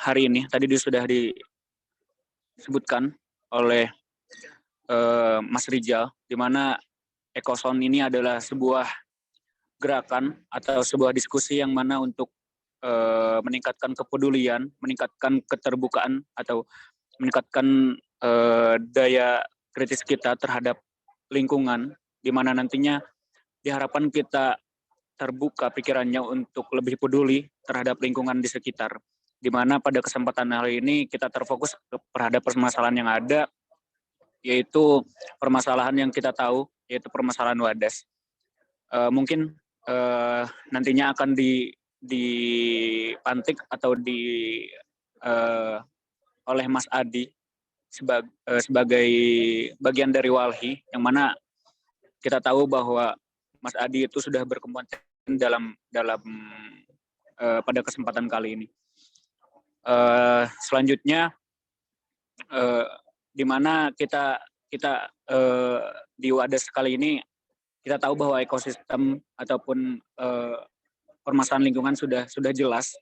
hari ini tadi sudah disebutkan oleh Mas Rijal, di mana EcoZone ini adalah sebuah gerakan atau sebuah diskusi yang mana untuk meningkatkan kepedulian, meningkatkan keterbukaan atau meningkatkan daya kritis kita terhadap lingkungan, di mana nantinya diharapkan kita terbuka pikirannya untuk lebih peduli terhadap lingkungan di sekitar. Di mana pada kesempatan hari ini kita terfokus terhadap permasalahan yang ada, yaitu permasalahan yang kita tahu, yaitu permasalahan Wadas. Mungkin nantinya akan dipantik atau oleh Mas Adi sebagai bagian dari Walhi, yang mana kita tahu bahwa Mas Adi itu sudah berkompeten dalam pada kesempatan kali ini. Selanjutnya, di mana kita di Wadas kali ini kita tahu bahwa ekosistem ataupun permasalahan lingkungan sudah jelas,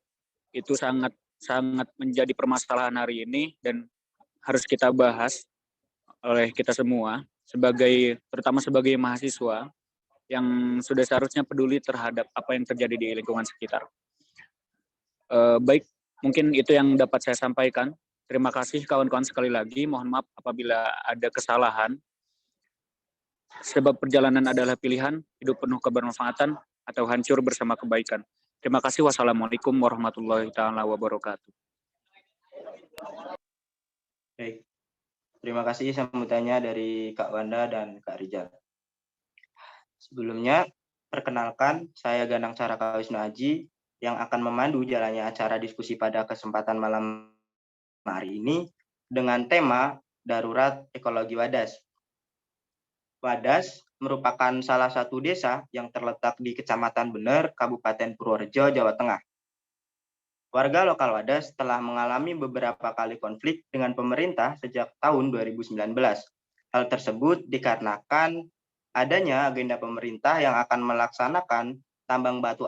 itu sangat menjadi permasalahan hari ini dan harus kita bahas oleh kita semua terutama sebagai mahasiswa yang sudah seharusnya peduli terhadap apa yang terjadi di lingkungan sekitar. Baik, mungkin itu yang dapat saya sampaikan. Terima kasih kawan-kawan sekali lagi. Mohon maaf apabila ada kesalahan. Sebab perjalanan adalah pilihan, hidup penuh kebermanfaatan atau hancur bersama kebaikan. Terima kasih. Wassalamualaikum warahmatullahi wabarakatuh. Baik. Terima kasih sambutannya dari Kak Wanda dan Kak Rijal. Sebelumnya, perkenalkan saya Ganang Caraka Wisnu Aji yang akan memandu jalannya acara diskusi pada kesempatan malam hari ini dengan tema Darurat Ekologi Wadas. Wadas merupakan salah satu desa yang terletak di Kecamatan Bener, Kabupaten Purworejo, Jawa Tengah. Warga lokal Wadas telah mengalami beberapa kali konflik dengan pemerintah sejak tahun 2019. Hal tersebut dikarenakan adanya agenda pemerintah yang akan melaksanakan tambang batu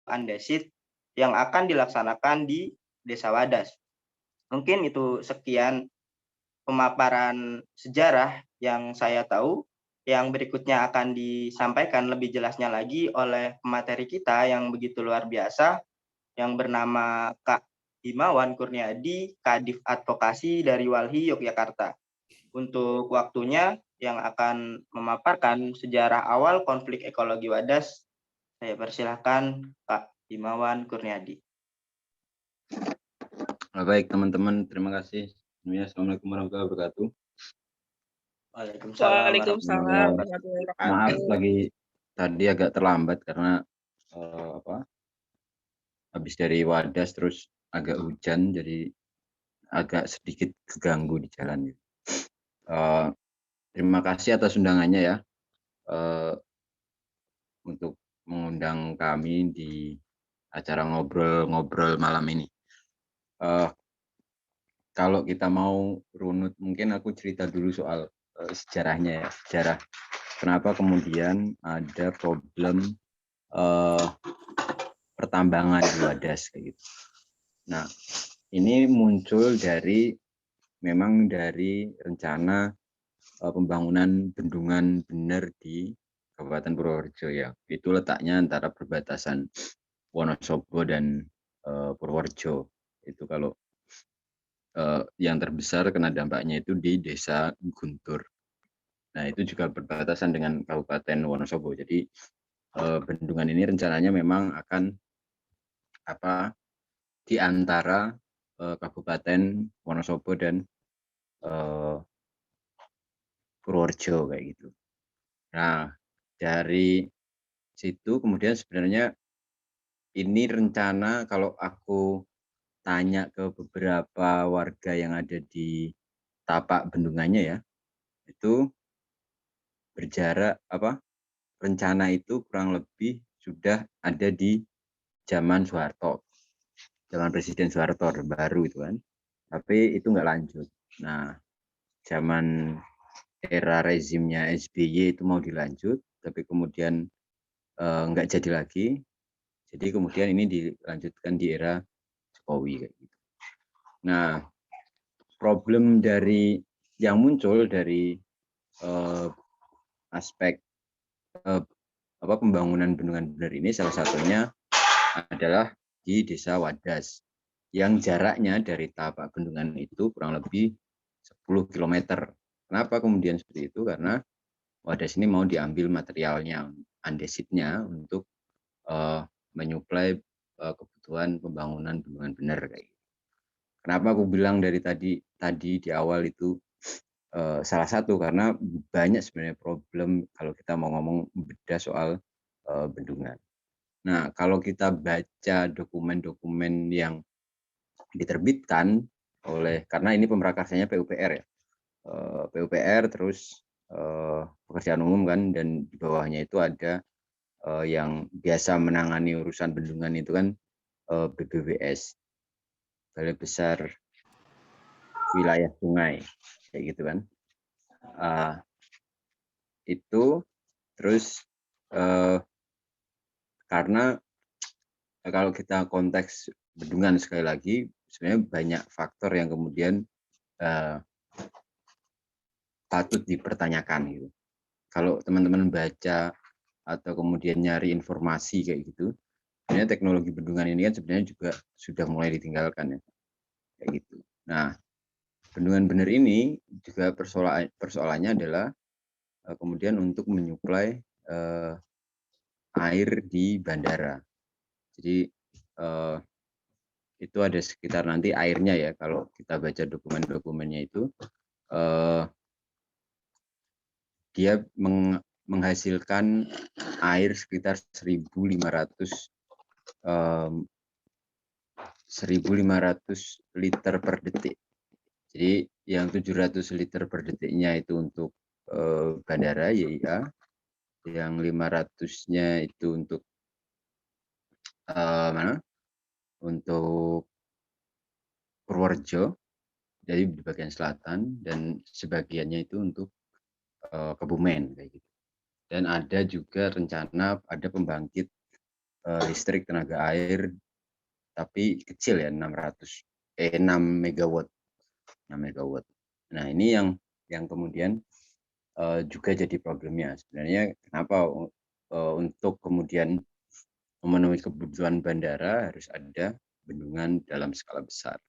andesit yang akan dilaksanakan di Desa Wadas. Mungkin itu sekian pemaparan sejarah yang saya tahu. Yang berikutnya akan disampaikan lebih jelasnya lagi oleh pemateri kita yang begitu luar biasa, yang bernama Kak Himawan Kurniadi, Kadif Advokasi dari Walhi Yogyakarta. Untuk waktunya yang akan memaparkan sejarah awal konflik ekologi Wadas, saya persilahkan Kak Himawan Kurniadi. Baik teman-teman, terima kasih. Assalamualaikum warahmatullahi wabarakatuh. Waalaikumsalam. Maaf lagi tadi agak terlambat karena habis dari Wadas terus agak hujan, jadi agak sedikit keganggu di jalan. Terima kasih atas undangannya ya, untuk mengundang kami di acara ngobrol-ngobrol malam ini. Kalau kita mau runut, mungkin aku cerita dulu soal sejarahnya ya, sejarah kenapa kemudian ada problem pertambangan di Wadas kayak gitu. Nah, ini muncul memang dari rencana pembangunan bendungan Bener di Kabupaten Purworejo ya. Itu letaknya antara perbatasan Wonosobo dan Purworejo. Itu kalau yang terbesar kena dampaknya itu di Desa Guntur. Nah, itu juga berbatasan dengan Kabupaten Wonosobo. Jadi bendungan ini rencananya memang akan di antara Kabupaten Wonosobo dan Purworejo kayak gitu. Nah, dari situ kemudian sebenarnya ini rencana, kalau aku tanya ke beberapa warga yang ada di tapak bendungannya ya, itu berjarak rencana itu kurang lebih sudah ada di zaman Soeharto, zaman Presiden Soeharto baru itu kan, tapi itu nggak lanjut. Nah, zaman era rezimnya SBY itu mau dilanjut, tapi kemudian nggak jadi lagi. Jadi kemudian ini dilanjutkan di era Jokowi kayak gitu. Nah, problem dari yang muncul dari aspek pembangunan bendungan bener ini salah satunya adalah di Desa Wadas yang jaraknya dari tapak bendungan itu kurang lebih 10 km. Kenapa kemudian seperti itu? Karena Wadas ini mau diambil materialnya, andesitnya untuk menyuplai kebutuhan pembangunan bendungan bener kayak gitu. Kenapa aku bilang dari tadi di awal itu salah satu karena banyak sebenarnya problem kalau kita mau ngomong bedah soal bendungan. Nah, kalau kita baca dokumen-dokumen yang diterbitkan karena ini pemrakarsanya PUPR ya, PUPR terus pekerjaan umum kan, dan di bawahnya itu ada yang biasa menangani urusan bendungan itu kan BBWS, Balai Besar Wilayah Sungai, kayak gitu kan. Itu terus karena kalau kita konteks bendungan sekali lagi sebenarnya banyak faktor yang kemudian patut dipertanyakan gitu. Kalau teman-teman baca atau kemudian nyari informasi kayak gitu, sebenarnya teknologi bendungan ini kan sebenarnya juga sudah mulai ditinggalkan ya, kayak gitu. Nah, bendungan bener ini juga persoalannya adalah kemudian untuk menyuplai air di bandara. Jadi itu ada sekitar nanti airnya ya, kalau kita baca dokumen-dokumennya itu dia menghasilkan air sekitar 1.500 liter per detik. Jadi yang 700 liter per detiknya itu untuk bandara YIA, yang 500-nya itu untuk untuk Purworejo, jadi di bagian selatan, dan sebagiannya itu untuk Kebumen kayak gitu. Dan ada juga rencana ada pembangkit listrik tenaga air tapi kecil ya, 6 megawatt. Nah, ini yang kemudian juga jadi problemnya sebenarnya. Kenapa untuk kemudian memenuhi kebutuhan bandara harus ada bendungan dalam skala besar.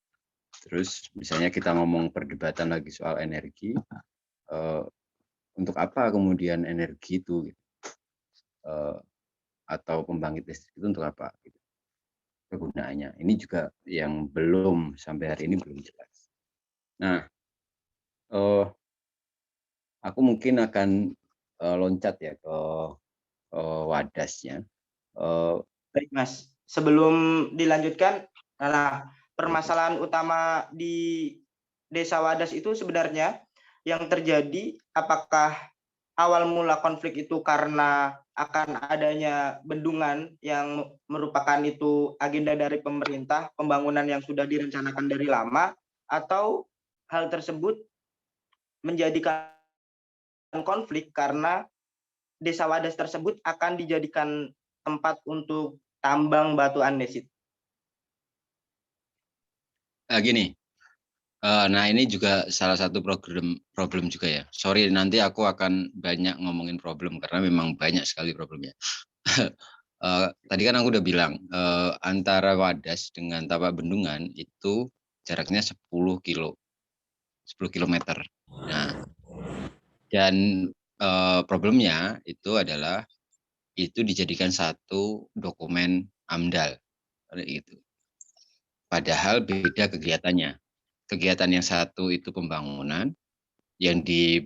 Terus misalnya kita ngomong perdebatan lagi soal energi, untuk apa kemudian energi itu gitu? Atau pembangkit listrik itu untuk apa gitu, kegunaannya. Ini juga yang belum sampai hari ini belum jelas. Nah, aku mungkin akan loncat ya ke Wadasnya. Baik, Mas. Sebelum dilanjutkan, permasalahan utama di Desa Wadas itu sebenarnya yang terjadi, apakah awal mula konflik itu karena akan adanya bendungan yang merupakan itu agenda dari pemerintah, pembangunan yang sudah direncanakan dari lama, atau hal tersebut menjadikan konflik karena Desa Wadas tersebut akan dijadikan tempat untuk tambang batu andesit. Gini, nah ini juga salah satu problem juga ya. Sorry, nanti aku akan banyak ngomongin problem karena memang banyak sekali problemnya. Tadi kan aku udah bilang antara Wadas dengan Tapak Bendungan itu jaraknya 10 kilometer. Nah, dan problemnya itu adalah itu dijadikan satu dokumen AMDAL gitu. Padahal beda kegiatannya. Kegiatan yang satu itu pembangunan, yang di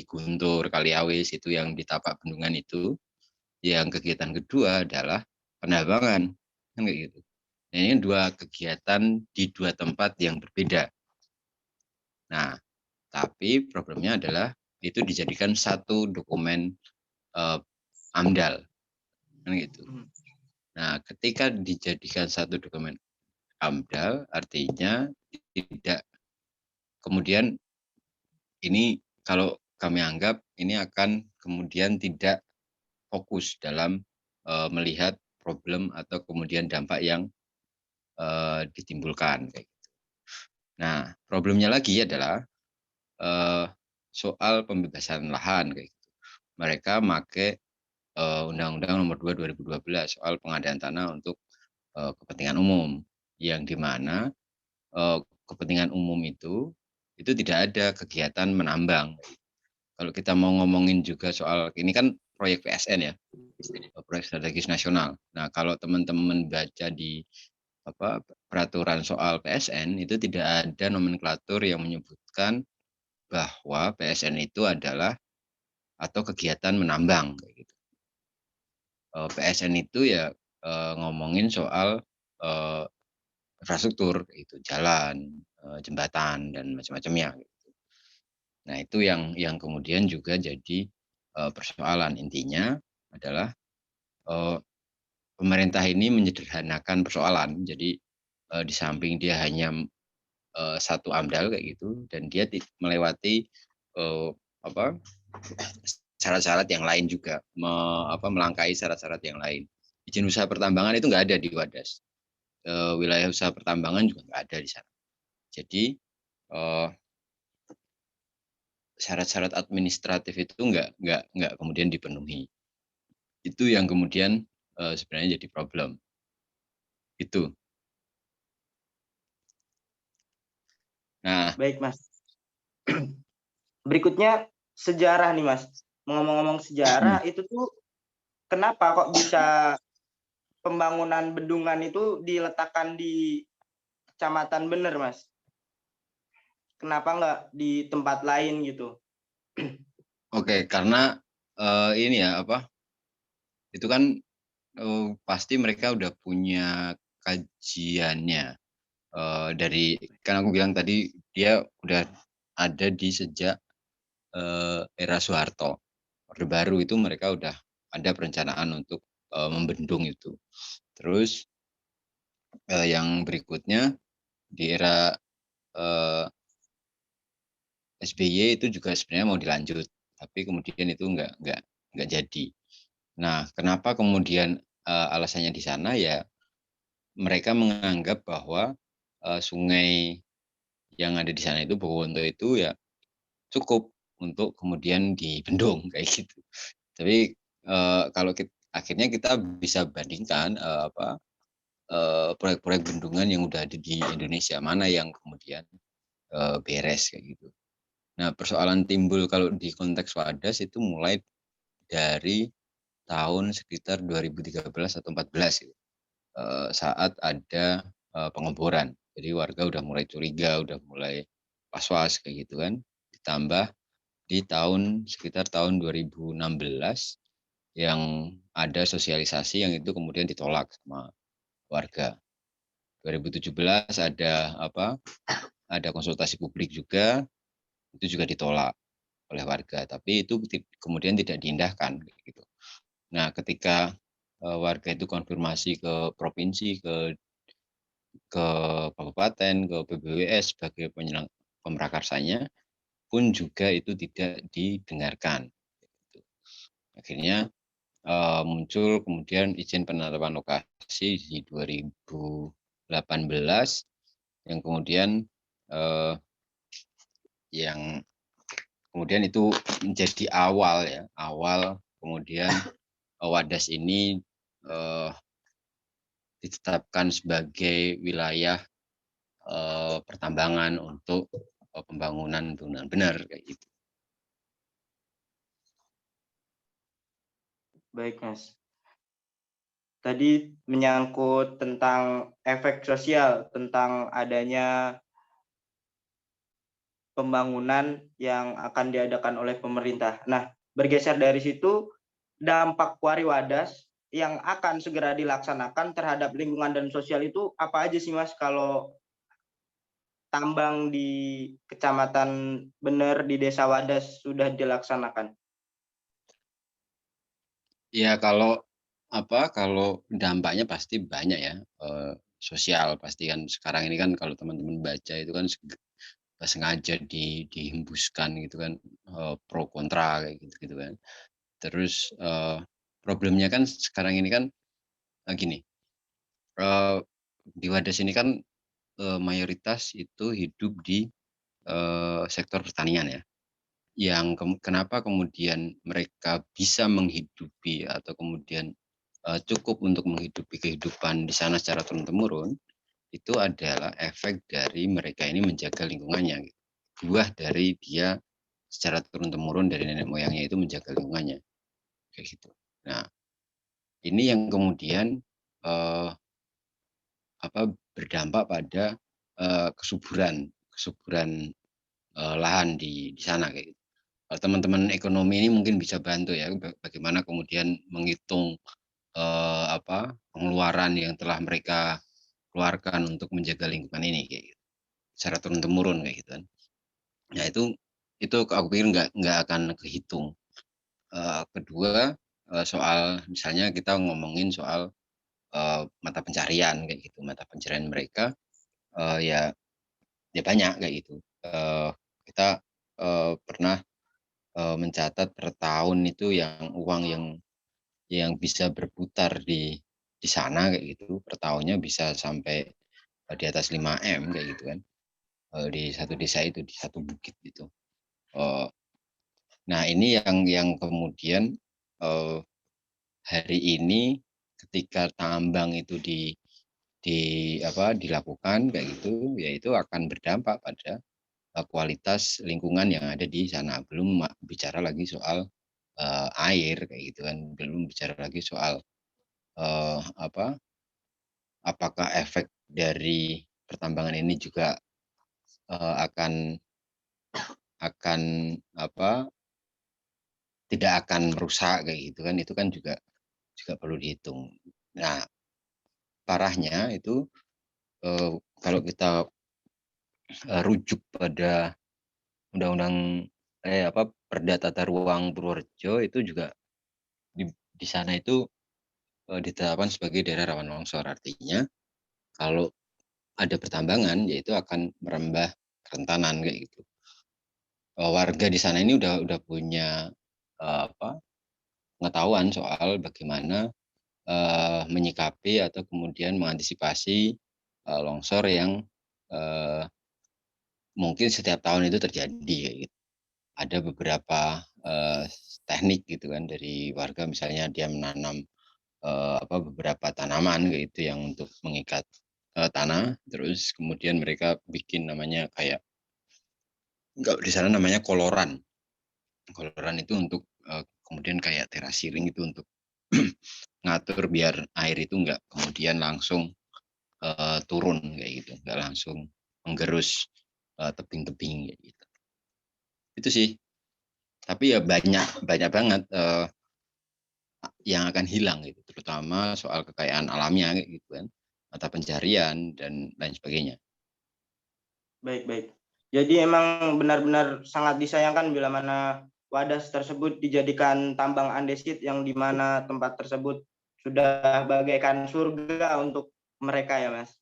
Guntur Kaliawis itu, yang di Tapak Bendungan itu, yang kegiatan kedua adalah penambangan, kan kayak gitu. Nah, ini dua kegiatan di dua tempat yang berbeda. Nah, tapi problemnya adalah itu dijadikan satu dokumen AMDAL, kan gitu. Nah, ketika dijadikan satu dokumen AMDAL, artinya tidak kemudian ini, kalau kami anggap ini akan kemudian tidak fokus dalam melihat problem atau kemudian dampak yang ditimbulkan kayak gitu. Nah, problemnya lagi adalah soal pembebasan lahan kayak gitu. Mereka make Undang-Undang Nomor 2 2012 soal pengadaan tanah untuk kepentingan umum, yang di mana kepentingan umum itu tidak ada kegiatan menambang. Kalau kita mau ngomongin juga soal ini kan proyek PSN ya, proyek strategis nasional. Nah, kalau teman-teman baca di peraturan soal PSN itu tidak ada nomenklatur yang menyebutkan bahwa PSN itu adalah atau kegiatan menambang kayak gitu. PSN itu ya ngomongin soal infrastruktur itu jalan, jembatan dan macam-macamnya. Gitu. Nah itu yang kemudian juga jadi persoalan. Intinya adalah pemerintah ini menyederhanakan persoalan. Jadi di samping dia hanya satu AMDAL kayak gitu dan dia melewati syarat-syarat yang lain juga, melangkahi syarat-syarat yang lain. Izin usaha pertambangan itu nggak ada di Wadas. Wilayah usaha pertambangan juga nggak ada di sana. Jadi syarat-syarat administratif itu nggak kemudian dipenuhi. Itu yang kemudian sebenarnya jadi problem. Itu. Nah, Baik, Mas. Berikutnya sejarah nih, Mas. Ngomong-ngomong sejarah, itu tuh kenapa kok bisa pembangunan bendungan itu diletakkan di Kecamatan Bener, Mas? Kenapa nggak di tempat lain gitu? Oke, karena ini ya itu kan pasti mereka udah punya kajiannya dari kan aku bilang tadi dia udah ada di sejak era Soeharto. Orde Baru itu mereka udah ada perencanaan untuk membendung itu. Terus yang berikutnya di era SBY itu juga sebenarnya mau dilanjut, tapi kemudian itu nggak jadi. Nah, kenapa kemudian alasannya di sana ya mereka menganggap bahwa sungai yang ada di sana itu Bogowanto itu ya cukup untuk kemudian dibendung kayak gitu. Tapi kalau akhirnya kita bisa bandingkan proyek-proyek bendungan yang udah ada di Indonesia mana yang kemudian beres kayak gitu. Nah, persoalan timbul kalau di konteks Wadas itu mulai dari tahun sekitar 2013 atau 14 gitu. Saat ada pengeboran. Jadi warga udah mulai curiga, udah mulai was-was kayak gitu kan. Ditambah di sekitar tahun 2016 yang ada sosialisasi yang itu kemudian ditolak sama warga. 2017 ada konsultasi publik juga, itu juga ditolak oleh warga, tapi itu kemudian tidak diindahkan gitu. Nah, ketika warga itu konfirmasi ke provinsi, ke kabupaten, ke PBWS sebagai pemrakarsanya pun juga itu tidak didengarkan. Gitu. Akhirnya muncul kemudian izin penetapan lokasi di 2018 yang kemudian itu menjadi awal kemudian Wadas ini ditetapkan sebagai wilayah pertambangan untuk pembangunan bendungan bener kayak gitu. Baik, Mas. Tadi menyangkut tentang efek sosial, tentang adanya pembangunan yang akan diadakan oleh pemerintah. Nah, bergeser dari situ, dampak Wadas yang akan segera dilaksanakan terhadap lingkungan dan sosial itu apa aja sih, Mas, kalau tambang di Kecamatan Bener di Desa Wadas sudah dilaksanakan? Ya kalau dampaknya pasti banyak ya, sosial pasti kan sekarang ini kan kalau teman-teman baca itu kan sengaja dihembuskan gitu kan, pro kontra kayak gitu kan. Terus problemnya kan sekarang ini kan gini, di Wadas ini kan mayoritas itu hidup di sektor pertanian ya. Yang kenapa kemudian mereka bisa menghidupi atau kemudian cukup untuk menghidupi kehidupan di sana secara turun-temurun, itu adalah efek dari mereka ini menjaga lingkungannya. Buah dari dia secara turun-temurun dari nenek moyangnya itu menjaga lingkungannya. Kayak gitu. Nah, ini yang kemudian berdampak pada kesuburan lahan di sana kayak gitu. Teman-teman ekonomi ini mungkin bisa bantu ya bagaimana kemudian menghitung pengeluaran yang telah mereka keluarkan untuk menjaga lingkungan ini kayak gitu. Secara turun-temurun kayak gitu kan. Nah, itu aku pikir nggak akan kehitung. Kedua, soal misalnya kita ngomongin soal mata pencarian kayak gitu. Mata pencarian mereka ya banyak kayak gitu. Kita pernah mencatat per tahun itu uang yang bisa berputar di sana kayak gitu, per tahunnya bisa sampai di atas 5 M kayak gitu kan. Di satu desa itu, di satu bukit gitu. Nah, ini yang kemudian hari ini ketika tambang itu dilakukan kayak gitu, yaitu akan berdampak pada kualitas lingkungan yang ada di sana. Belum bicara lagi soal air kayak gitu kan, belum bicara lagi soal apakah efek dari pertambangan ini juga akan tidak akan merusak kayak gitu kan, itu kan juga perlu dihitung. Nah, parahnya itu kalau kita rujuk pada undang-undang Perda Tata Ruang Purworejo, itu juga di sana itu ditetapkan sebagai daerah rawan longsor. Artinya kalau ada pertambangan, yaitu akan merambah kerentanan kayak gitu. Warga di sana ini udah punya pengetahuan soal bagaimana menyikapi atau kemudian mengantisipasi longsor yang mungkin setiap tahun itu terjadi kayak gitu. Ada beberapa teknik gitu kan dari warga, misalnya dia menanam beberapa tanaman kayak gitu yang untuk mengikat tanah, terus kemudian mereka bikin namanya kayak, enggak, di sana namanya koloran. Koloran itu untuk kemudian kayak terasiring itu untuk ngatur biar air itu enggak kemudian langsung turun kayak gitu, enggak langsung menggerus tebing-tebing kayak gitu. Itu sih. Tapi ya banyak banget yang akan hilang gitu, terutama soal kekayaan alamnya kayak gitu kan, mata pencarian dan lain sebagainya. Baik. Jadi emang benar-benar sangat disayangkan bila mana Wadas tersebut dijadikan tambang andesit, yang di mana tempat tersebut sudah bagaikan surga untuk mereka ya, Mas.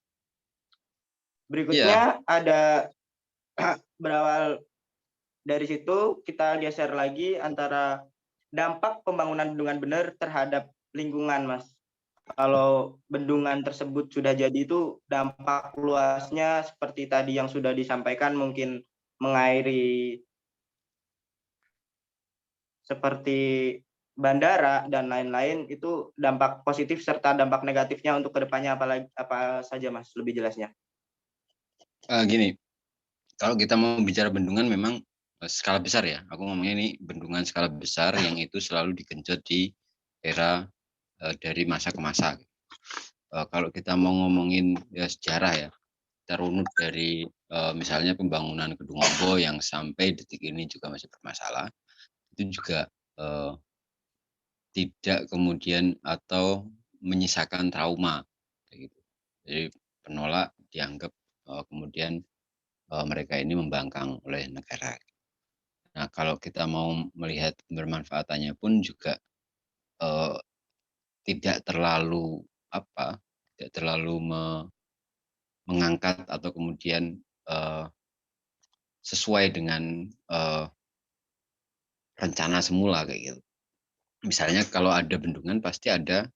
Berikutnya ada berawal dari situ kita geser lagi antara dampak pembangunan bendungan bener terhadap lingkungan, Mas. Kalau bendungan tersebut sudah jadi, itu dampak luasnya seperti tadi yang sudah disampaikan, mungkin mengairi seperti bandara dan lain-lain. Itu dampak positif serta dampak negatifnya untuk kedepannya apa saja, Mas, lebih jelasnya? Gini, kalau kita mau bicara bendungan memang skala besar ya. Aku ngomongnya ini bendungan skala besar yang itu selalu digenjot di era dari masa ke masa. Kalau kita mau ngomongin sejarah ya, kita runut dari misalnya pembangunan Gedung Obo yang sampai detik ini juga masih bermasalah, itu juga tidak kemudian atau menyisakan trauma kayak gitu. Jadi penolak dianggap kemudian mereka ini membangkang oleh negara. Nah, kalau kita mau melihat bermanfaatannya pun juga tidak terlalu mengangkat atau kemudian sesuai dengan rencana semula kayak gitu. Misalnya kalau ada bendungan pasti ada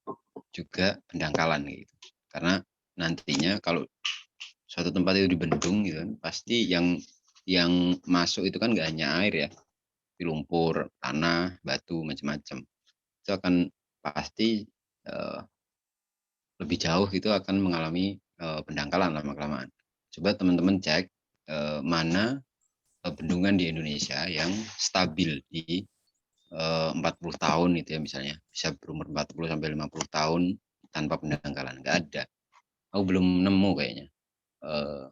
juga pendangkalan gitu. Karena nantinya kalau suatu tempat itu dibendung gitu kan, pasti yang masuk itu kan nggak hanya air ya, tapi lumpur, tanah, batu, macam-macam. Itu akan pasti lebih jauh gitu akan mengalami pendangkalan lama-kelamaan. Coba teman-teman cek mana bendungan di Indonesia yang stabil di 40 tahun itu ya misalnya, bisa berumur 40 sampai 50 tahun tanpa pendangkalan, nggak ada. Aku belum nemu kayaknya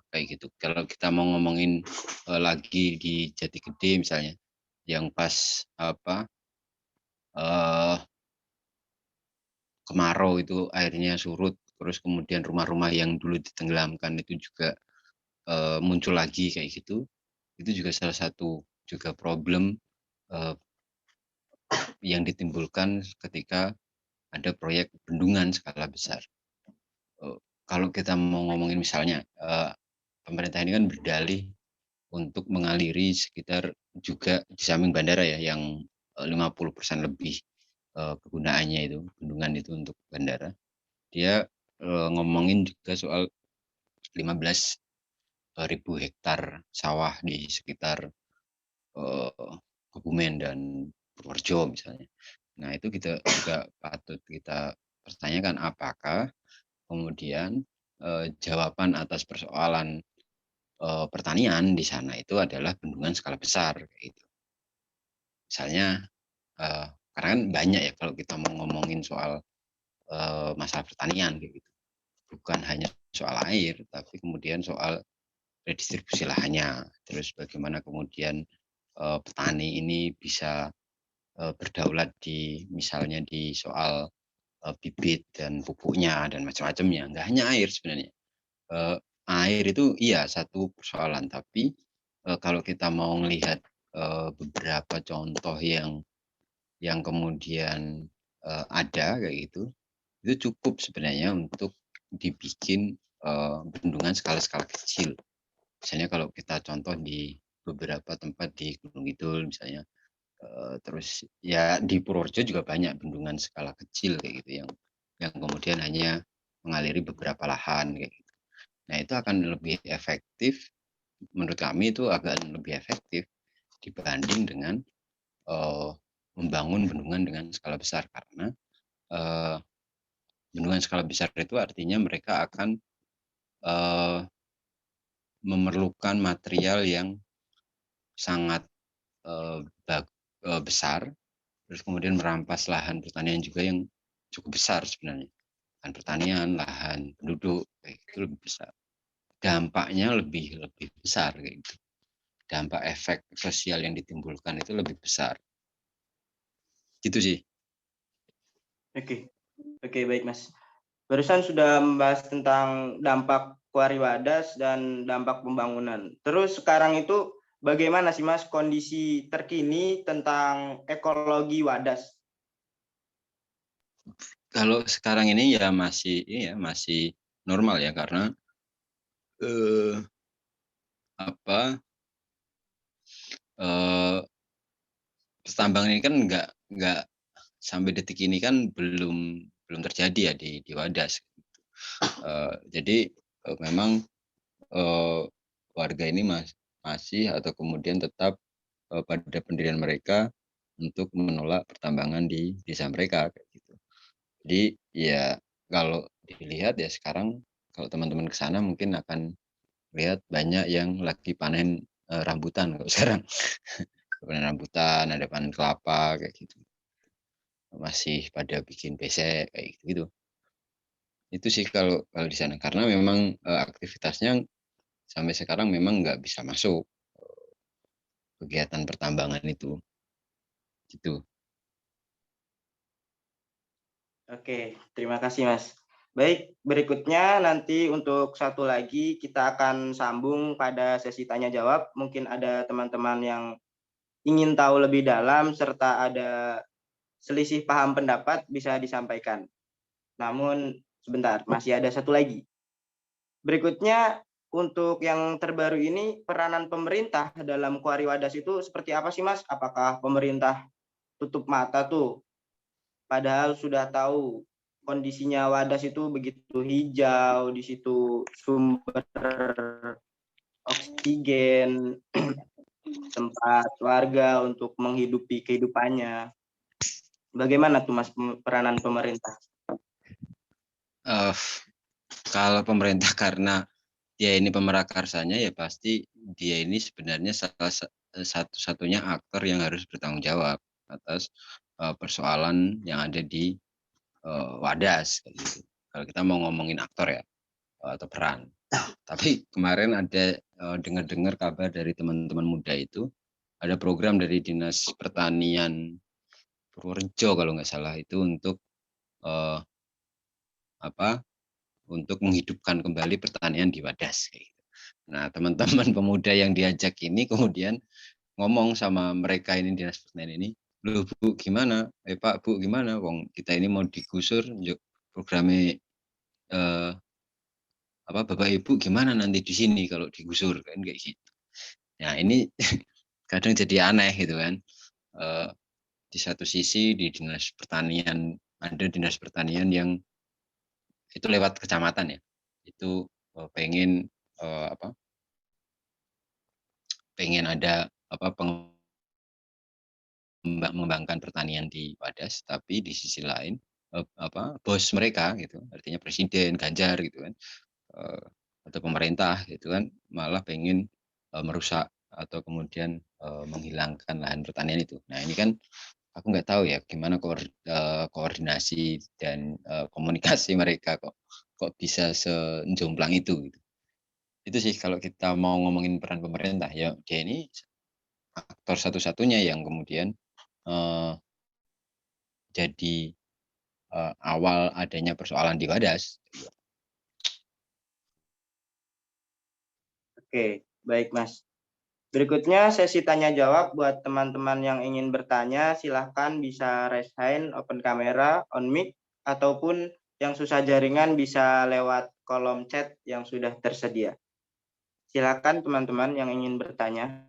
kayak gitu. Kalau kita mau ngomongin lagi di Jati Gede misalnya, yang pas kemarau itu airnya surut, terus kemudian rumah-rumah yang dulu ditenggelamkan itu juga muncul lagi kayak gitu. Itu juga salah satu juga problem yang ditimbulkan ketika ada proyek bendungan skala besar. Kalau kita mau ngomongin misalnya pemerintah ini kan berdalih untuk mengaliri sekitar juga di samping bandara ya yang 50% lebih kegunaannya itu bendungan itu untuk bandara. Dia ngomongin juga soal 15.000 hektar sawah di sekitar Kebumen dan Purworejo misalnya. Nah itu kita juga patut kita pertanyakan apakah kemudian jawaban atas persoalan pertanian di sana itu adalah bendungan skala besar gitu. Misalnya karena kan banyak ya kalau kita mau ngomongin soal masalah pertanian kayak gitu. Bukan hanya soal air, tapi kemudian soal redistribusi lahannya. Terus bagaimana kemudian petani ini bisa berdaulat di misalnya di soal bibit dan pupuknya dan macam-macamnya. Nggak hanya air sebenarnya. Air itu iya satu persoalan, tapi kalau kita mau melihat beberapa contoh yang kemudian ada kayak gitu, itu cukup sebenarnya untuk dibikin bendungan skala-skala kecil. Misalnya kalau kita contoh di beberapa tempat di Gunung Kidul misalnya, terus ya di Purworejo juga banyak bendungan skala kecil kayak gitu yang kemudian hanya mengaliri beberapa lahan kayak gitu. Nah itu akan lebih efektif, menurut kami itu agak lebih efektif dibanding dengan membangun bendungan dengan skala besar karena bendungan skala besar itu artinya mereka akan memerlukan material yang sangat besar, terus kemudian merampas lahan pertanian juga yang cukup besar sebenarnya. Lahan pertanian, lahan penduduk, kayak itu lebih besar. Dampaknya lebih besar kayak gitu. Dampak efek sosial yang ditimbulkan itu lebih besar. Gitu sih. Oke, baik Mas. Barusan sudah membahas tentang dampak Kuari Wadas dan dampak pembangunan. Terus sekarang itu bagaimana sih Mas kondisi terkini tentang ekologi Wadas? Kalau sekarang ini ya masih normal ya karena pertambangan ini kan nggak sampai detik ini kan belum terjadi ya di Wadas. Jadi memang warga ini masih atau kemudian tetap pada pendirian mereka untuk menolak pertambangan di desa mereka kayak gitu. Jadi ya kalau dilihat ya sekarang kalau teman-teman ke sana mungkin akan lihat banyak yang lagi panen rambutan kalau sekarang. Panen rambutan, ada panen kelapa kayak gitu. Masih pada bikin besek kayak gitu. Itu sih kalau di sana karena memang aktivitasnya sampai sekarang memang nggak bisa masuk kegiatan pertambangan itu. Gitu. Oke, terima kasih Mas. Baik, berikutnya nanti untuk satu lagi kita akan sambung pada sesi tanya jawab. Mungkin ada teman-teman yang ingin tahu lebih dalam serta ada selisih paham pendapat bisa disampaikan. Namun sebentar, masih ada satu lagi. Berikutnya untuk yang terbaru ini peranan pemerintah dalam Kuari Wadas itu seperti apa sih Mas? Apakah pemerintah tutup mata tuh padahal sudah tahu kondisinya Wadas itu begitu hijau, di situ sumber oksigen, tempat warga untuk menghidupi kehidupannya. Bagaimana tuh Mas peranan pemerintah? Kalau pemerintah karena dia ini pemerakarsanya, ya pasti dia ini sebenarnya salah satu-satunya aktor yang harus bertanggung jawab atas persoalan yang ada di Wadas. Gitu. Kalau kita mau ngomongin aktor ya, atau peran. Tapi kemarin ada dengar-dengar kabar dari teman-teman muda itu, ada program dari Dinas Pertanian Purworejo kalau nggak salah, itu untuk untuk menghidupkan kembali pertanian di Wadas. Kayak gitu. Nah, teman-teman pemuda yang diajak ini kemudian ngomong sama mereka ini, Dinas Pertanian ini, "Loh Bu, gimana? Pak, Bu, gimana? Wong kita ini mau digusur, programnya Bapak Ibu gimana nanti di sini kalau digusur?" Kan kayak gitu. Nah, ini kadang jadi aneh gitu kan. Di satu sisi di Dinas Pertanian, ada Dinas Pertanian yang itu lewat kecamatan ya. Itu pengen ada mengembangkan pertanian di Wadas, tapi di sisi lain bos mereka gitu, artinya presiden Ganjar gitu kan, atau pemerintah gitu kan, malah pengen merusak atau kemudian menghilangkan lahan pertanian itu. Nah, ini kan aku nggak tahu ya gimana koordinasi dan komunikasi mereka kok bisa sejomplang itu gitu. Itu sih kalau kita mau ngomongin peran pemerintah, ya dia ini aktor satu-satunya yang kemudian jadi awal adanya persoalan di Wadas. Oke, baik Mas. Berikutnya sesi tanya jawab buat teman-teman yang ingin bertanya, silahkan bisa raise hand, open kamera, on mic, ataupun yang susah jaringan bisa lewat kolom chat yang sudah tersedia. Silakan teman-teman yang ingin bertanya.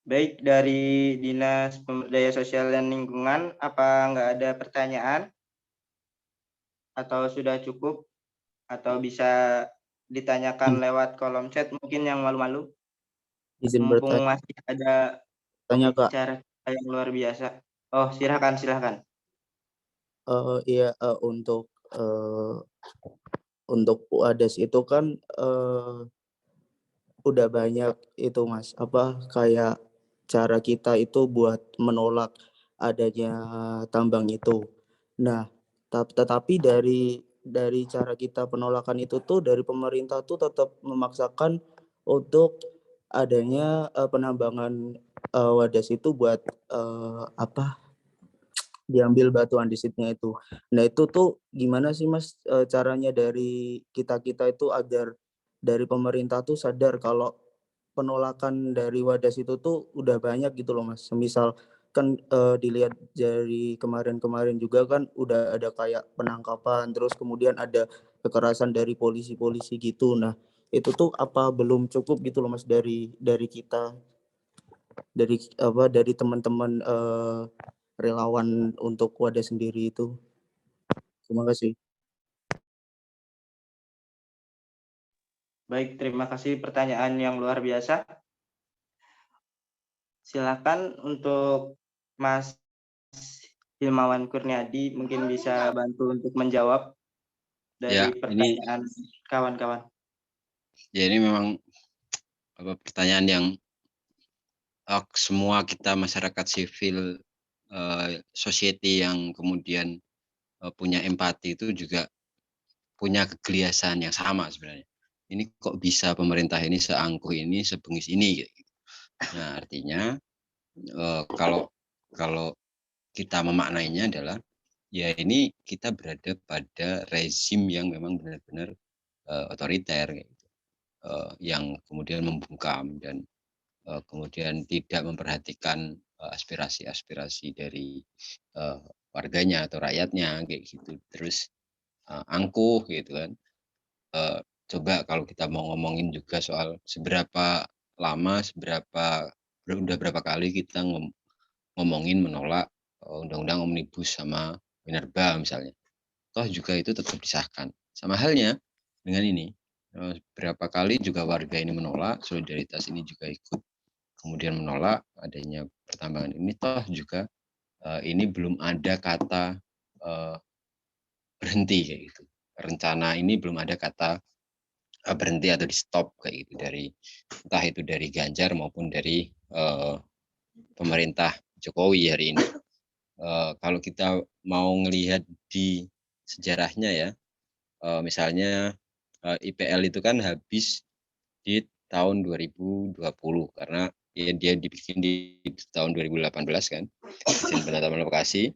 Baik, dari Dinas Pemberdayaan Sosial dan Lingkungan, apa nggak ada pertanyaan? Atau sudah cukup? Atau bisa ditanyakan lewat kolom chat mungkin yang malu-malu? Izin Mumpung bertanya, masih ada Kak. bicara yang luar biasa. Oh, silakan. Iya, untuk Wadas itu kan udah banyak itu Mas, kayak cara kita itu buat menolak adanya tambang itu. Nah, tetapi dari cara kita penolakan itu tuh dari pemerintah tuh tetap memaksakan untuk adanya penambangan Wadas itu buat diambil batu andesitnya itu. Nah, itu tuh gimana sih Mas caranya dari kita-kita itu agar dari pemerintah tuh sadar kalau penolakan dari Wadas itu tuh udah banyak gitu loh Mas. Semisal kan dilihat dari kemarin-kemarin juga kan udah ada kayak penangkapan, terus kemudian ada kekerasan dari polisi-polisi gitu. Nah, itu tuh apa belum cukup gitu loh Mas dari kita, dari teman-teman relawan untuk Wadas sendiri itu. Terima kasih. Baik, terima kasih pertanyaan yang luar biasa. Silakan untuk Mas Hilmawan Kurniadi mungkin bisa bantu untuk menjawab dari pertanyaan kawan-kawan. Ya, ini memang pertanyaan yang semua kita masyarakat sivil, society yang kemudian punya empati itu juga punya kegelisahan yang sama sebenarnya. Ini kok bisa pemerintah ini seangkuh ini, sebengis ini gitu. Nah, artinya kalau kita memaknainya adalah ya ini kita berada pada rezim yang memang benar-benar otoriter, gitu. Yang kemudian membungkam dan kemudian tidak memperhatikan aspirasi-aspirasi dari warganya atau rakyatnya, kayak gitu. Terus angkuh, gitu kan. Coba kalau kita mau ngomongin juga soal seberapa lama, udah berapa kali kita ngomongin menolak undang-undang omnibus sama Minerba misalnya. Toh juga itu tetap disahkan. Sama halnya dengan ini. Berapa kali juga warga ini menolak, solidaritas ini juga ikut kemudian menolak adanya pertambangan ini. Toh juga ini belum ada kata berhenti kayak gitu. Rencana ini belum ada kata berhenti atau di stop kayak gitu, dari entah itu dari Ganjar maupun dari pemerintah Jokowi hari ini. Kalau kita mau ngelihat di sejarahnya ya, misalnya IPL itu kan habis di tahun 2020 karena ya dia dibikin di tahun 2018 kan, izin penetapan lokasi.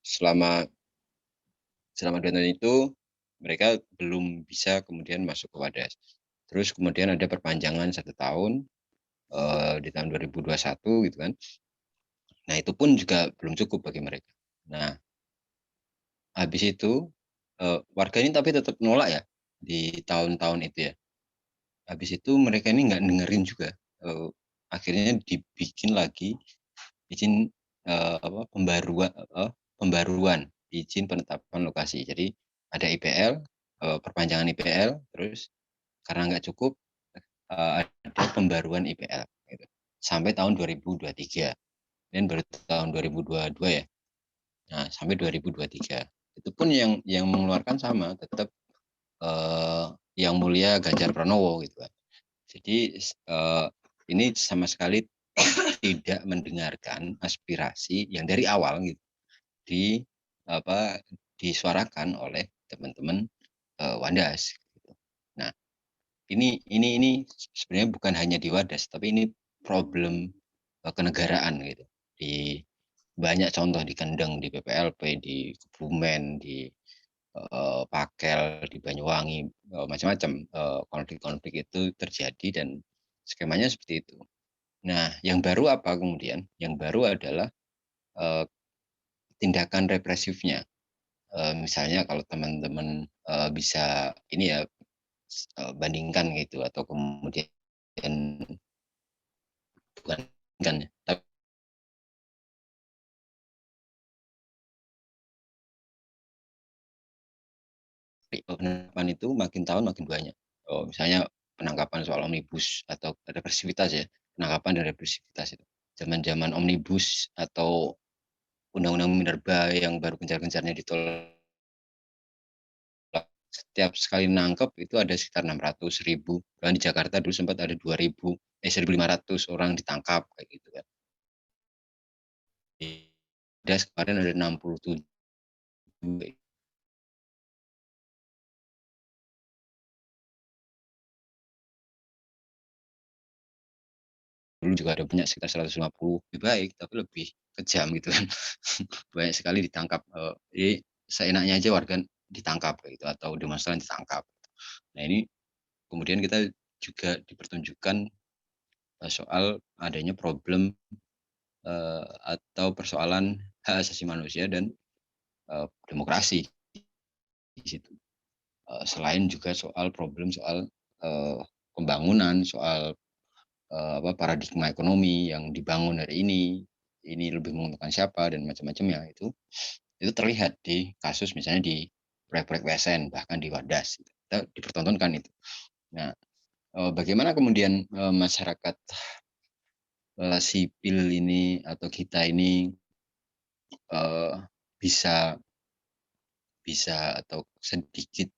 Selama 2 tahun itu mereka belum bisa kemudian masuk ke Wadas. Terus kemudian ada perpanjangan 1 tahun di tahun 2021 gitu kan. Nah itu pun juga belum cukup bagi mereka. Nah habis itu warga ini tapi tetap nolak ya di tahun-tahun itu ya. Habis itu mereka ini nggak dengerin juga. Akhirnya dibikin lagi izin pembaruan izin penetapan lokasi. Jadi ada IPL, perpanjangan IPL, terus karena nggak cukup ada pembaruan IPL gitu. Sampai tahun 2023 dan baru tahun 2022 ya. Nah, sampai 2023. Itu pun yang mengeluarkan sama tetap yang mulia Ganjar Pranowo gitu kan. Jadi ini sama sekali tidak mendengarkan aspirasi yang dari awal gitu disuarakan oleh teman-teman Wandas gitu. Nah, ini sebenarnya bukan hanya di Wadas, tapi ini problem kenegaraan gitu. Di banyak contoh di Kendeng, di PPLP, di Kebumen, di Pakel, di Banyuwangi, macam-macam konflik-konflik itu terjadi dan skemanya seperti itu. Nah, yang baru apa kemudian? Yang baru adalah tindakan represifnya. Misalnya kalau teman-teman bisa ini ya bandingkan gitu atau kemudian bukan kan ya, tapi penangkapan itu makin tahun makin banyak. Misalnya penangkapan soal omnibus atau represivitas ya, penangkapan dan represivitas itu. Zaman-zaman omnibus atau undang-undang Minerba yang baru gencar-gencarnya ditolak, setiap sekali nangkep itu ada sekitar 600.000. Dan di Jakarta dulu sempat ada 1.500 orang ditangkap kayak gitu kan. Kemarin ada 67. Dulu juga ada banyak sekitar 150, lebih baik tapi lebih kejam gitu kan. Banyak sekali ditangkap. Jadi seenaknya aja warga ditangkap gitu atau demonstran ditangkap. Nah ini kemudian kita juga dipertunjukkan soal adanya problem atau persoalan hak asasi manusia dan demokrasi di situ. Selain juga soal problem soal pembangunan, soal paradigma ekonomi yang dibangun hari ini lebih menguntungkan siapa dan macam-macamnya itu terlihat di kasus misalnya di proyek-proyek WSN bahkan di Wadas kita dipertontonkan itu. Nah, bagaimana kemudian masyarakat sipil ini atau kita ini bisa atau sedikit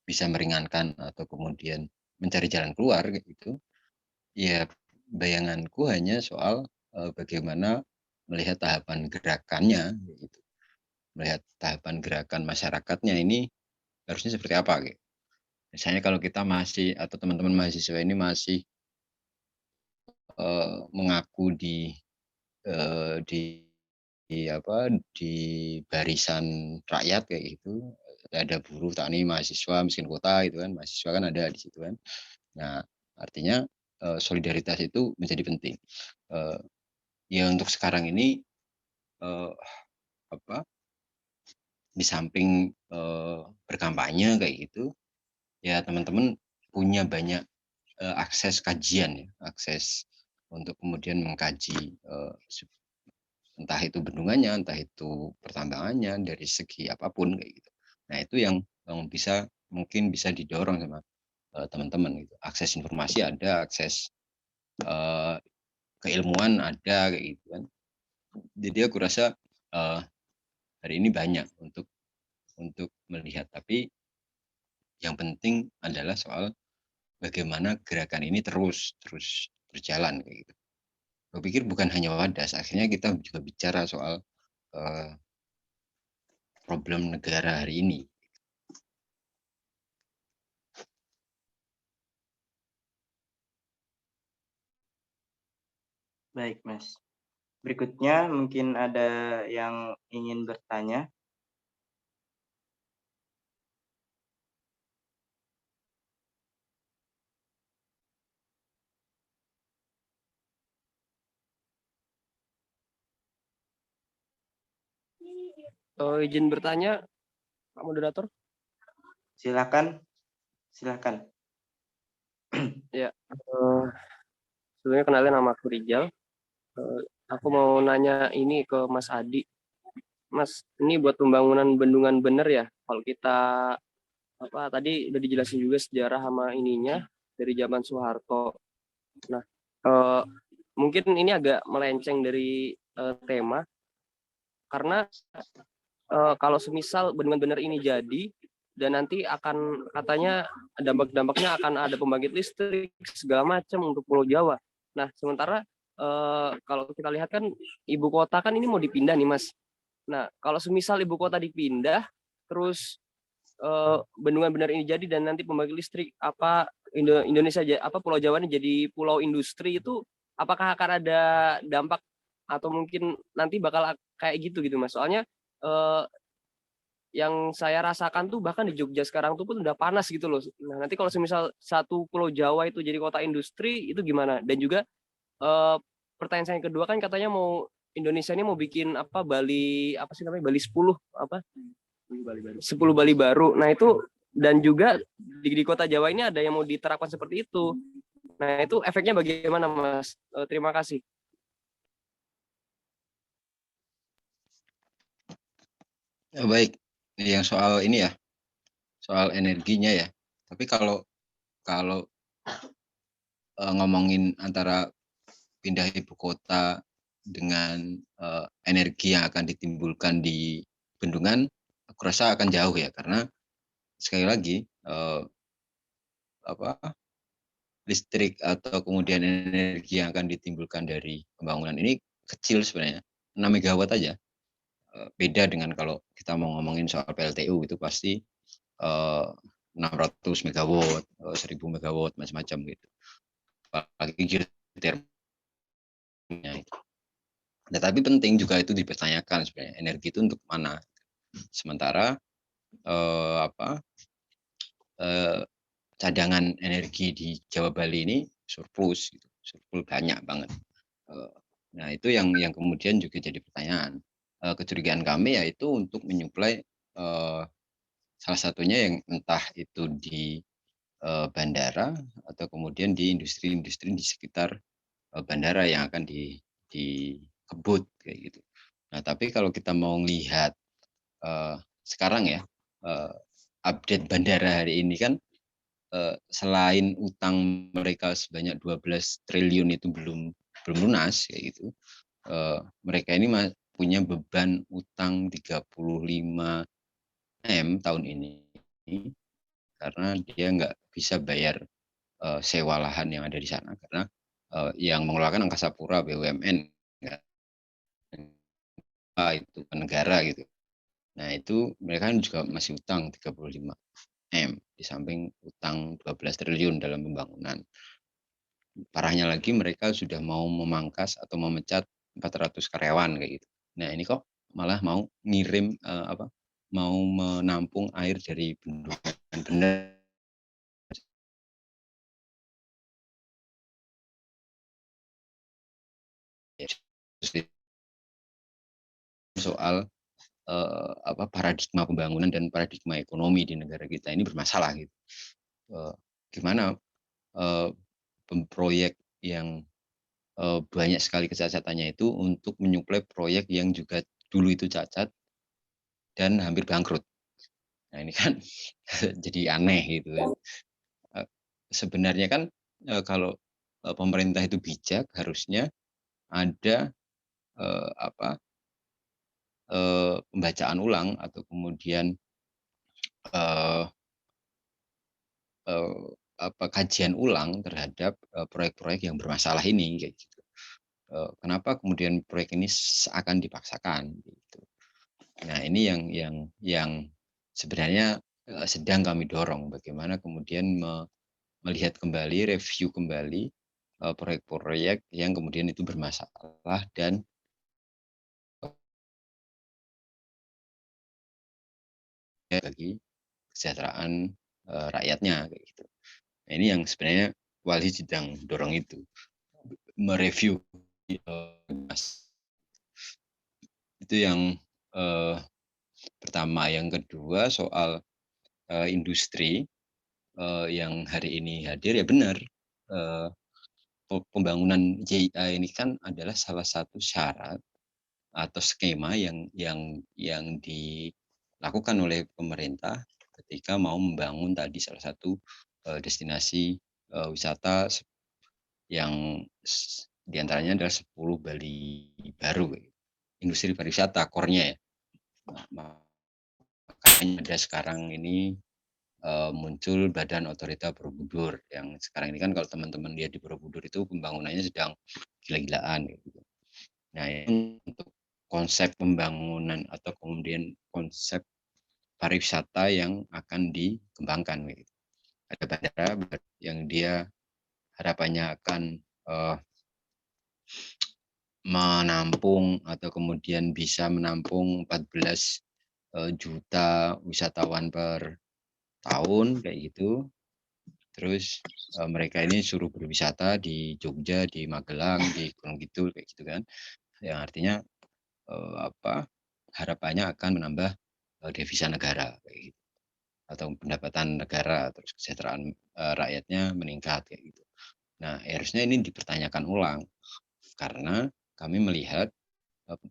bisa meringankan atau kemudian mencari jalan keluar gitu. Ya bayanganku hanya soal bagaimana melihat tahapan gerakannya gitu. Melihat tahapan gerakan masyarakatnya ini harusnya seperti apa gitu. Misalnya kalau kita masih atau teman-teman mahasiswa ini masih mengaku di di barisan rakyat kayak gitu, ada buruh, tani, mahasiswa, miskin kota gitu kan, mahasiswa kan ada di situ kan. Nah, artinya solidaritas itu menjadi penting. Ya untuk sekarang ini di samping berkampanye kayak gitu, ya teman-teman punya banyak akses kajian ya, akses untuk kemudian mengkaji entah itu bendungannya, entah itu pertambangannya dari segi apapun kayak gitu. Nah, itu yang mungkin bisa didorong sama teman-teman gitu. Akses informasi ada, akses keilmuan ada kayak gitu kan. Jadi aku rasa hari ini banyak untuk melihat, tapi yang penting adalah soal bagaimana gerakan ini terus berjalan kayak gitu. Aku pikir bukan hanya Wadas, akhirnya kita juga bicara soal problem negara hari ini. Baik, Mas. Berikutnya mungkin ada yang ingin bertanya. Izin bertanya, Pak Moderator. Silakan. Ya, sebelumnya kenalin nama aku Rijal. Aku mau nanya ini ke Mas Adi. Mas, ini buat pembangunan bendungan bener ya? Kalau kita tadi udah dijelasin juga sejarah sama ininya dari zaman Soeharto. Nah, mungkin ini agak melenceng dari tema karena kalau semisal bendungan bener ini jadi dan nanti akan katanya dampak-dampaknya akan ada pembangkit listrik segala macam untuk Pulau Jawa. Nah, sementara kalau kita lihat kan ibu kota kan ini mau dipindah nih, Mas. Nah, kalau semisal ibu kota dipindah, terus bendungan bener ini jadi dan nanti pembangkit listrik Indonesia Pulau Jawa ini jadi pulau industri, itu apakah akan ada dampak atau mungkin nanti bakal kayak gitu Mas? Soalnya yang saya rasakan tuh bahkan di Jogja sekarang tuh pun udah panas gitu loh. Nah, nanti kalau semisal satu Pulau Jawa itu jadi kota industri itu gimana? Dan juga pertanyaan saya yang kedua kan katanya mau Indonesia ini mau bikin Bali Bali 10 10 Bali baru. Nah, itu dan juga di kota Jawa ini ada yang mau diterapkan seperti itu. Nah, itu efeknya bagaimana, Mas? Terima kasih. Ya, baik, yang soal ini ya, soal energinya ya. Tapi kalau ngomongin antara pindah ibu kota dengan energi yang akan ditimbulkan di bendungan, aku rasa akan jauh ya, karena sekali lagi listrik atau kemudian energi yang akan ditimbulkan dari pembangunan ini kecil sebenarnya, 6 megawatt aja. Beda dengan kalau kita mau ngomongin soal PLTU itu pasti 600 megawatt, 1000 megawatt macam-macam gitu. Apalagi geotermalnya itu. Nah, tapi penting juga itu dipertanyakan sebenarnya, energi itu untuk mana. Sementara cadangan energi di Jawa Bali ini surplus banyak banget. Nah, itu yang kemudian juga jadi pertanyaan. Kecurigaan kami yaitu untuk menyuplai salah satunya yang entah itu di bandara atau kemudian di industri-industri di sekitar bandara yang akan dikebut kayak gitu. Nah, tapi kalau kita mau lihat sekarang ya, update bandara hari ini kan selain utang mereka sebanyak 12 triliun itu belum lunas kayak gitu. Mereka ini punya beban utang 35 M tahun ini karena dia nggak bisa bayar sewa lahan yang ada di sana karena yang mengelolakan Angkasa Pura BUMN itu negara gitu. Nah, itu mereka kan juga masih utang 35 M di samping utang 12 triliun dalam pembangunan. Parahnya lagi mereka sudah mau memangkas atau memecat 400 karyawan kayak gitu. Nah ini kok malah mau ngirim mau menampung air dari bendungan bener soal paradigma pembangunan dan paradigma ekonomi di negara kita ini bermasalah gitu. Gimana proyek yang banyak sekali kecacatannya itu untuk menyuplai proyek yang juga dulu itu cacat dan hampir bangkrut. Nah ini kan jadi aneh gitu kan. Sebenarnya kan kalau pemerintah itu bijak harusnya ada pembacaan ulang atau kemudian eh, kajian ulang terhadap proyek-proyek yang bermasalah ini kayak gitu. Kenapa kemudian proyek ini akan dipaksakan gitu. Nah, ini yang sebenarnya sedang kami dorong bagaimana kemudian melihat kembali, review kembali proyek-proyek yang kemudian itu bermasalah dan bagi kesejahteraan rakyatnya kayak gitu. Nah, ini yang sebenarnya Walhi sedang dorong itu, mereview itu yang pertama. Yang kedua soal industri yang hari ini hadir ya benar, pembangunan JIA ini kan adalah salah satu syarat atau skema yang dilakukan oleh pemerintah ketika mau membangun tadi salah satu destinasi wisata yang diantaranya adalah 10 Bali baru, industri pariwisata core-nya ya. Makanya ada sekarang ini muncul Badan Otorita Borobudur yang sekarang ini kan kalau teman-teman lihat di Borobudur itu pembangunannya sedang gila-gilaan gitu. Nah, ini untuk konsep pembangunan atau kemudian konsep pariwisata yang akan dikembangkan gitu. Ada bandara yang dia harapannya akan menampung atau kemudian bisa menampung 14 juta wisatawan per tahun kayak gitu. Terus mereka ini suruh berwisata di Jogja, di Magelang, di Gunung Kidul kayak gitu kan. Yang artinya harapannya akan menambah devisa negara kayak gitu. Atau pendapatan negara, terus kesejahteraan rakyatnya meningkat kayak gitu. Nah, harusnya ini dipertanyakan ulang karena kami melihat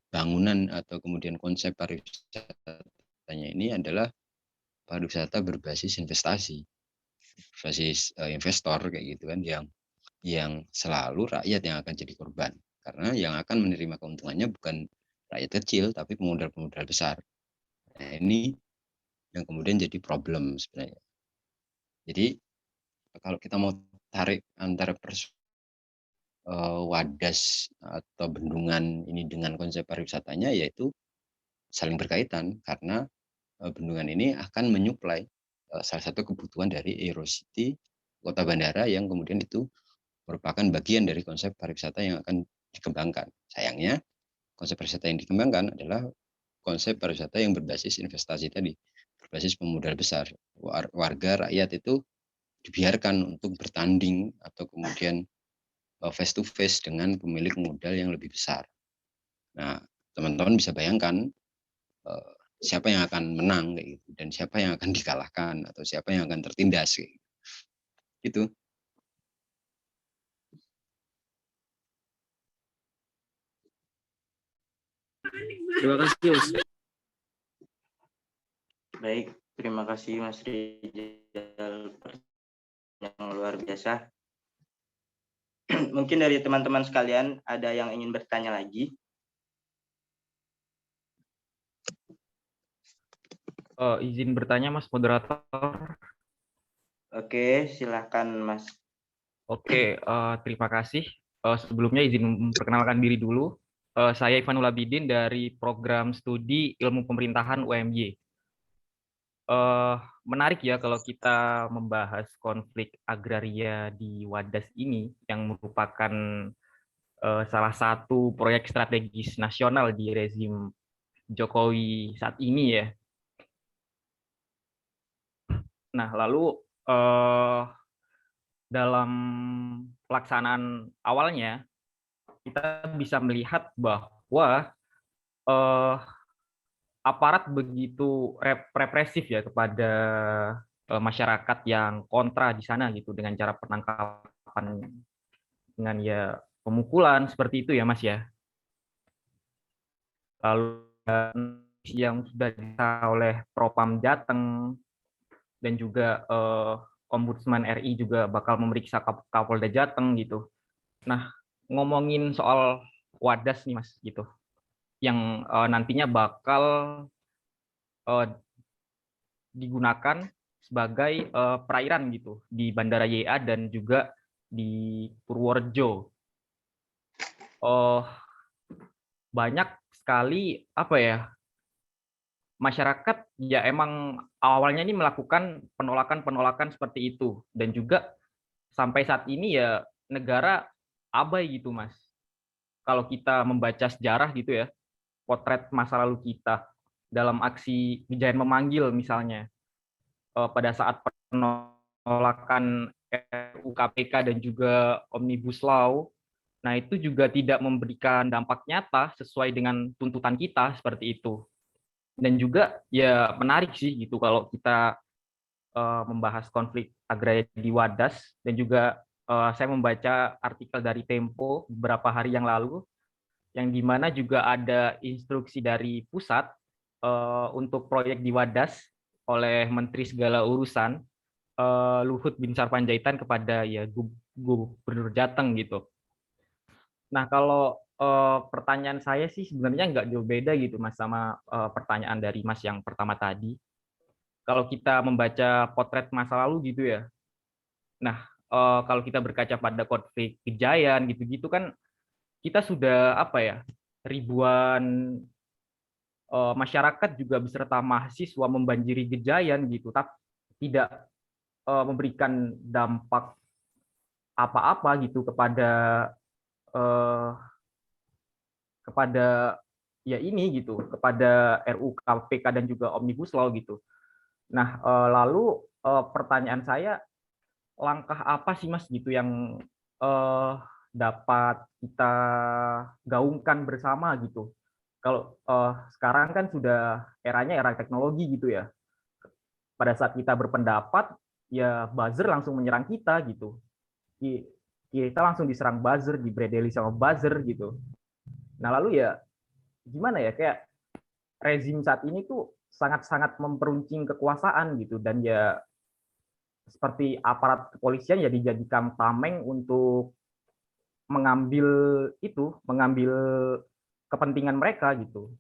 bangunan atau kemudian konsep pariwisatanya ini adalah pariwisata berbasis investasi, berbasis investor kayak gitu kan, yang selalu rakyat yang akan jadi korban karena yang akan menerima keuntungannya bukan rakyat kecil tapi pemodal-pemodal besar. Nah, ini yang kemudian jadi problem sebenarnya. Jadi kalau kita mau tarik antara wadas atau bendungan ini dengan konsep pariwisatanya, yaitu saling berkaitan karena bendungan ini akan menyuplai salah satu kebutuhan dari Aerocity kota bandara yang kemudian itu merupakan bagian dari konsep pariwisata yang akan dikembangkan. Sayangnya konsep pariwisata yang dikembangkan adalah konsep pariwisata yang berbasis investasi tadi, berbasis pemodal besar. Warga rakyat itu dibiarkan untuk bertanding atau kemudian face to face dengan pemilik modal yang lebih besar. Nah, teman-teman bisa bayangkan siapa yang akan menang kayak gitu dan siapa yang akan dikalahkan atau siapa yang akan tertindas kayak gitu. Itu. Terima kasih, Mas. Baik, terima kasih Mas Rizal yang luar biasa. Mungkin dari teman-teman sekalian ada yang ingin bertanya lagi? Izin bertanya, Mas Moderator. Oke, silahkan Mas. Oke, terima kasih. Sebelumnya izin memperkenalkan diri dulu. Saya Ivanul Abidin dari program studi ilmu pemerintahan UMY. Menarik ya kalau kita membahas konflik agraria di Wadas ini yang merupakan salah satu proyek strategis nasional di rezim Jokowi saat ini ya. Nah, lalu dalam pelaksanaan awalnya kita bisa melihat bahwa aparat begitu represif ya kepada masyarakat yang kontra di sana gitu, dengan cara penangkapan dengan ya pemukulan seperti itu ya Mas ya. Lalu yang sudah disahkan oleh Propam Jateng dan juga Ombudsman RI juga bakal memeriksa Kapolda Jateng gitu. Nah, ngomongin soal Wadas nih Mas gitu, yang nantinya bakal digunakan sebagai perairan gitu di Bandara YA dan juga di Purworejo. Banyak sekali apa ya, masyarakat ya emang awalnya ini melakukan penolakan seperti itu, dan juga sampai saat ini ya negara abai gitu Mas. Kalau kita membaca sejarah gitu ya, potret masa lalu kita dalam aksi Wijayan Memanggil misalnya, pada saat penolakan RUU KPK dan juga Omnibus Law, nah itu juga tidak memberikan dampak nyata sesuai dengan tuntutan kita seperti itu. Dan juga ya menarik sih gitu kalau kita membahas konflik agraria di Wadas, dan juga saya membaca artikel dari Tempo beberapa hari yang lalu, yang dimana juga ada instruksi dari pusat untuk proyek di Wadas oleh Menteri Segala Urusan Luhut Bin Sarpanjaitan kepada ya Gubernur Jateng gitu. Nah, kalau pertanyaan saya sih sebenarnya nggak jauh beda gitu Mas sama pertanyaan dari Mas yang pertama tadi. Kalau kita membaca potret masa lalu gitu ya. Nah, kalau kita berkaca pada konflik Gejayan gitu-gitu kan, kita sudah apa ya, ribuan masyarakat juga beserta mahasiswa membanjiri Gejayan gitu, tapi tidak memberikan dampak apa-apa gitu kepada ya ini gitu, kepada RUU KPK dan juga Omnibus Law gitu. Nah, lalu pertanyaan saya, langkah apa sih Mas gitu yang dapat kita gaungkan bersama gitu? Kalau sekarang kan sudah eranya era teknologi gitu ya. Pada saat kita berpendapat, ya buzzer langsung menyerang kita gitu. Kita langsung diserang buzzer, dibredeli sama buzzer gitu. Nah lalu ya gimana ya, kayak rezim saat ini tuh sangat-sangat memperuncing kekuasaan gitu, dan ya seperti aparat kepolisian ya dijadikan tameng untuk mengambil kepentingan mereka gitu.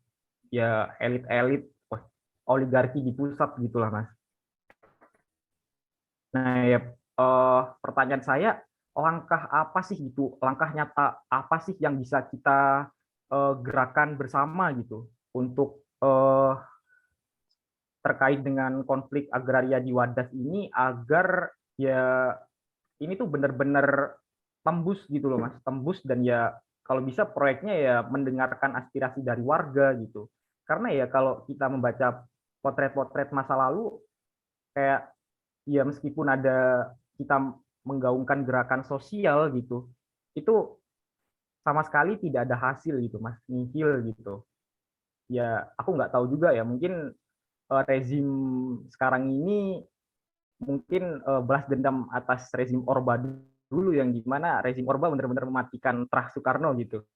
Ya elit-elit oligarki di pusat gitulah Mas. Nah ya pertanyaan saya, langkah apa sih gitu, langkah nyata apa sih yang bisa kita gerakan bersama gitu untuk terkait dengan konflik agraria di Wadas ini, agar ya ini tuh benar-benar tembus gitu loh Mas, tembus, dan ya kalau bisa proyeknya ya mendengarkan aspirasi dari warga gitu. Karena ya kalau kita membaca potret-potret masa lalu, kayak ya meskipun ada kita menggaungkan gerakan sosial gitu, itu sama sekali tidak ada hasil gitu Mas, nihil gitu. Ya aku nggak tahu juga ya, mungkin rezim sekarang ini mungkin balas dendam atas rezim Orba dulu, yang gimana rezim Orba benar-benar mematikan terah Soekarno gitu.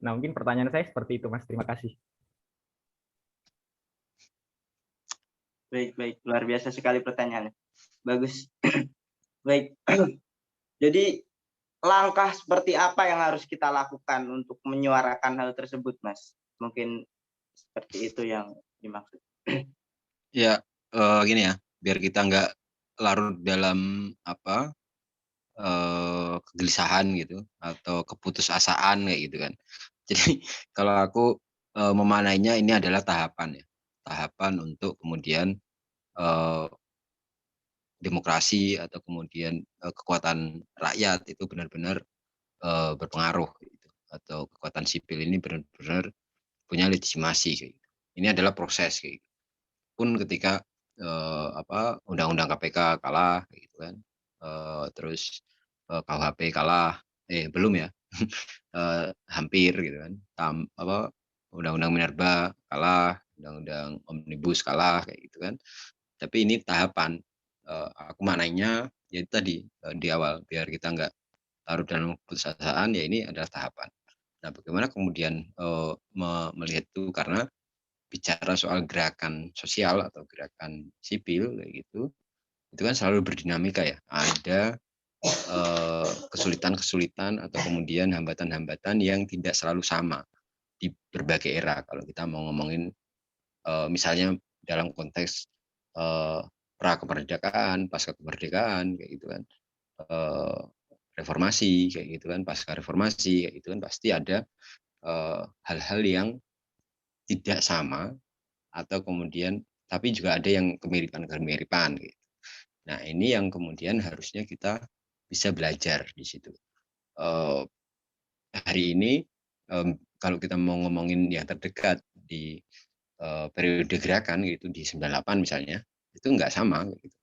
Nah mungkin pertanyaan saya seperti itu Mas, terima kasih. Baik, luar biasa sekali pertanyaannya. Bagus. Baik. Jadi langkah seperti apa yang harus kita lakukan untuk menyuarakan hal tersebut, Mas? Mungkin seperti itu yang dimaksud. Ya, gini ya, biar kita nggak larut dalam kegelisahan gitu atau keputusasaan kayak gitu kan. Jadi kalau aku memaknainya ini adalah tahapan ya, tahapan untuk kemudian demokrasi atau kemudian kekuatan rakyat itu benar-benar berpengaruh gitu. atau kekuatan sipil ini benar-benar punya legitimasi kayak gitu. Ini adalah proses kayak gitu. Pun ketika undang-undang KPK kalah kayak gitu kan. Terus KUHP kalah, belum ya. Hampir gitu kan. Undang-undang Minerba kalah, undang-undang Omnibus kalah kayak gitu kan. Tapi ini tahapan. Aku maknanya ya itu tadi di awal biar kita nggak larut dalam keputusasaan, ya ini adalah tahapan. Nah, bagaimana kemudian melihat itu, karena bicara soal gerakan sosial atau gerakan sipil kayak gitu, itu kan selalu berdinamika ya. Ada kesulitan-kesulitan atau kemudian hambatan-hambatan yang tidak selalu sama di berbagai era. Kalau kita mau ngomongin misalnya dalam konteks pra kemerdekaan, pasca kemerdekaan kayak gitu kan, reformasi kayak gitu kan, pasca reformasi kayak gitu kan, pasti ada hal-hal yang tidak sama atau kemudian tapi juga ada yang kemiripan-kemiripan gitu. Nah, ini yang kemudian harusnya kita bisa belajar di situ. Hari ini kalau kita mau ngomongin yang terdekat di periode gerakan gitu di 98 misalnya, itu nggak sama gitu.